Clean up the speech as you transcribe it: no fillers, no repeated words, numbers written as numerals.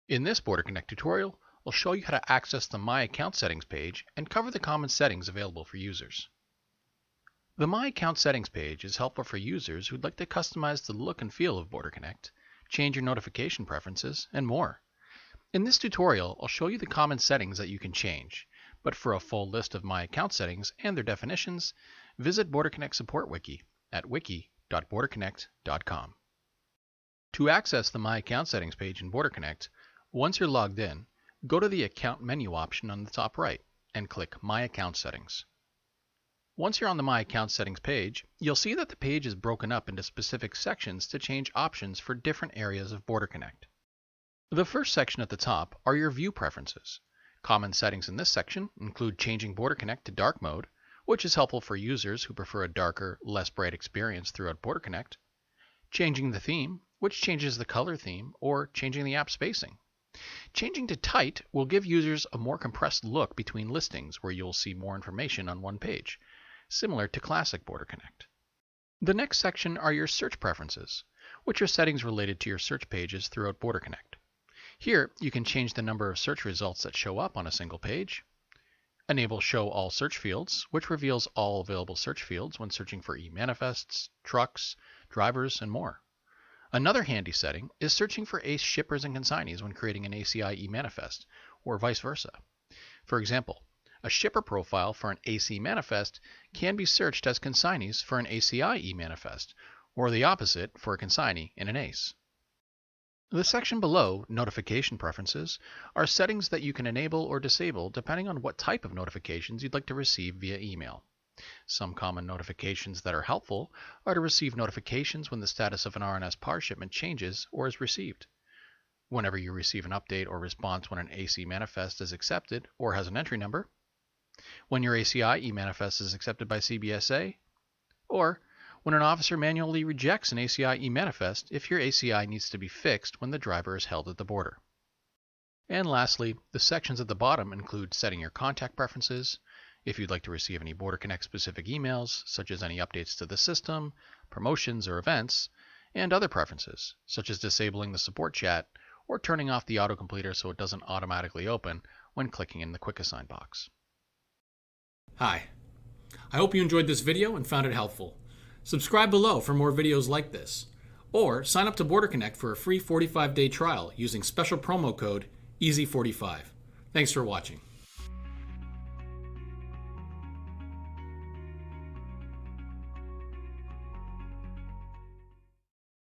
In this BorderConnect tutorial, I'll show you how to access the My Account Settings page and cover the common settings available for users. The My Account Settings page is helpful for users who'd like to customize the look and feel of BorderConnect, change your notification preferences, and more. In this tutorial, I'll show you the common settings that you can change, but for a full list of My Account settings and their definitions, visit BorderConnect Support Wiki at wiki.borderconnect.com. To access the My Account Settings page in BorderConnect, once you're logged in, go to the Account menu option on the top right and click My Account Settings. Once you're on the My Account Settings page, you'll see that the page is broken up into specific sections to change options for different areas of BorderConnect. The first section at the top are your view preferences. Common settings in this section include changing BorderConnect to dark mode, which is helpful for users who prefer a darker, less bright experience throughout BorderConnect, changing the theme, which changes the color theme, or changing the app spacing. Changing to tight will give users a more compressed look between listings where you'll see more information on one page, similar to classic BorderConnect. The next section are your search preferences, which are settings related to your search pages throughout BorderConnect. Here, you can change the number of search results that show up on a single page, enable Show All Search Fields, which reveals all available search fields when searching for eManifests, trucks, drivers, and more. Another handy setting is searching for ACE shippers and consignees when creating an ACI eManifest, or vice versa. For example, a shipper profile for an ACE eManifest can be searched as consignees for an ACI eManifest, or the opposite for a consignee in an ACE. The section below, Notification Preferences, are settings that you can enable or disable depending on what type of notifications you'd like to receive via email. Some common notifications that are helpful are to receive notifications when the status of an RNS PARS shipment changes or is received, whenever you receive an update or response when an AC eManifest is accepted or has an entry number, when your ACI eManifest is accepted by CBSA, or when an officer manually rejects an ACI eManifest if your ACI needs to be fixed when the driver is held at the border. And lastly, the sections at the bottom include setting your contact preferences, if you'd like to receive any BorderConnect specific emails, such as any updates to the system, promotions, or events, and other preferences, such as disabling the support chat or turning off the autocompleter so it doesn't automatically open when clicking in the Quick Assign box. Hi, I hope you enjoyed this video and found it helpful. Subscribe below for more videos like this, or sign up to BorderConnect for a free 45-day trial using special promo code EASY45. Thanks for watching.